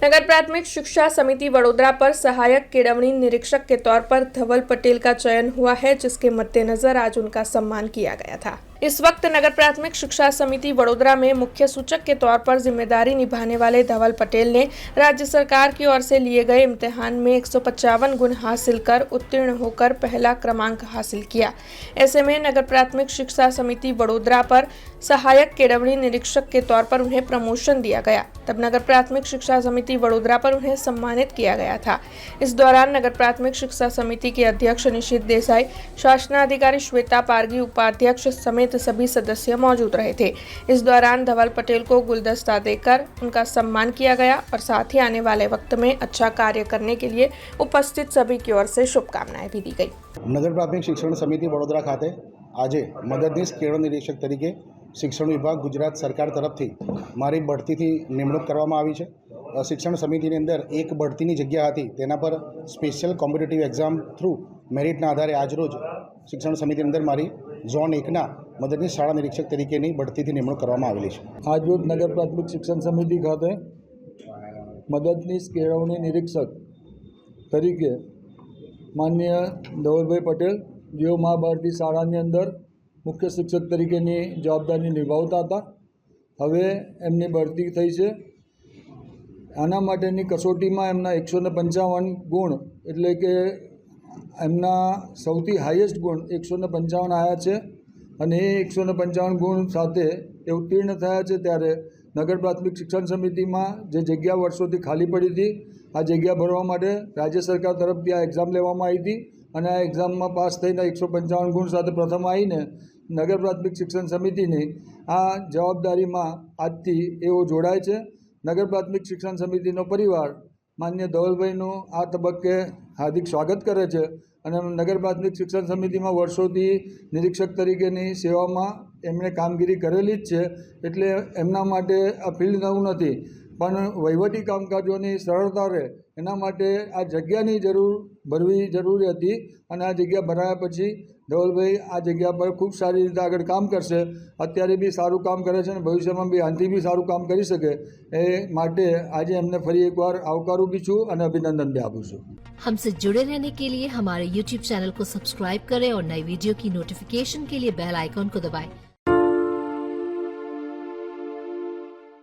नगर प्राथमिक शिक्षा समिति वडोदरा पर सहायक केळवणी निरीक्षक के तौर पर धवल पटेल का चयन हुआ है, जिसके मद्देनजर आज उनका सम्मान किया गया था। इस वक्त नगर प्राथमिक शिक्षा समिति वडोदरा में मुख्य सूचक के तौर पर जिम्मेदारी निभाने वाले धवल पटेल ने राज्य सरकार की ओर से लिए गए इम्तिहान में 155 गुण हासिल कर उत्तीर्ण होकर पहला क्रमांक हासिल किया। ऐसे में नगर प्राथमिक शिक्षा समिति वडोदरा पर सहायक केळवणी निरीक्षक के तौर पर उन्हें प्रमोशन दिया गया। तब नगर प्राथमिक शिक्षा समिति वडोदरा पर उन्हें सम्मानित किया गया था। इस दौरान नगर प्राथमिक शिक्षा समिति के अध्यक्ष निशित देसाई, शासनाधिकारी श्वेता पारगी, उपाध्यक्ष समेत सभी सदस्य मौजूद रहे थे। इस दौरान धवल पटेल को गुलदस्ता देकर उनका सम्मान किया गया और साथ ही आने वाले वक्त में अच्छा कार्य करने के लिए उपस्थित सभी की ओर से शुभकामनाएं भी दी गई। नगर प्राथमिक शिक्षण समिति वडोदरा खाते આજે મદદનીશ કેળવણી નિરીક્ષક તરીકે શિક્ષણ વિભાગ ગુજરાત સરકાર તરફથી મારી બઢતીથી નિમણૂક કરવામાં આવી છે। શિક્ષણ સમિતિની અંદર એક બઢતીની જગ્યા હતી, તેના પર સ્પેશિયલ કોમ્પિટિટિવ એક્ઝામ થ્રુ મેરિટના આધારે આજરોજ શિક્ષણ સમિતિની અંદર મારી ઝોન 1ના મદદનીશ શાળા નિરીક્ષક તરીકેની બઢતીથી નિમણૂક કરવામાં આવેલી છે। આજરોજ નગર પ્રાથમિક શિક્ષણ સમિતિ ખાતે મદદનીશ કેળવણી નિરીક્ષક તરીકે માનનીય ધવલભાઈ પટેલ, જેઓ મા ભારતી શાળાની અંદર મુખ્ય શિક્ષક તરીકેની જવાબદારી નિભાવતા હતા, હવે એમની બઢતી થઈ છે। આના માટેની કસોટીમાં એમના 155 ગુણ એટલે કે એમના સૌથી હાઈએસ્ટ ગુણ 155 આવ્યા છે અને એ 155 ગુણ સાથે એ ઉત્તીર્ણ થયા છે। ત્યારે નગર પ્રાથમિક શિક્ષણ સમિતિમાં જે જગ્યા વર્ષોથી ખાલી પડી હતી, આ જગ્યા ભરવા માટે રાજ્ય સરકાર તરફથી આ એક્ઝામ લેવામાં આવી હતી અને આ એક્ઝામમાં પાસ થઈને 155 ગુણ સાથે પ્રથમ આવીને નગર પ્રાથમિક શિક્ષણ સમિતિની આ જવાબદારીમાં આજથી એઓ જોડાય છે। નગર પ્રાથમિક શિક્ષણ સમિતિનો પરિવાર માન્ય ધવલભાઈનું આ તબક્કે હાર્દિક સ્વાગત કરે છે અને નગર પ્રાથમિક શિક્ષણ સમિતિમાં વર્ષોથી નિરીક્ષક તરીકેની સેવામાં એમણે કામગીરી કરેલી જ છે, એટલે એમના માટે આ ફિલ્ડ નવું નથી, પણ વહીવટી કામકાજોની સરળતા રહે એના માટે આ જગ્યાની ભરવી જરૂરી હતી અને આ જગ્યા ભરાયા પછી ધવલભાઈ આ જગ્યા પર ખૂબ સારી રીતે આગળ કામ કરશે। અત્યારે બી સારું કામ કરે છે અને ભવિષ્યમાં બી આનાથી બી સારું કામ કરી શકે, એ માટે આજે એમને ફરી એકવાર આવકારું બી છું અને અભિનંદન બી આપું છું। हमसे जुड़े रहने के लिए हमारे YouTube चैनल को सब्सक्राइब करें और नई वीडियो की नोटिफिकेशन के लिए बेल आइकॉन को दबाएं।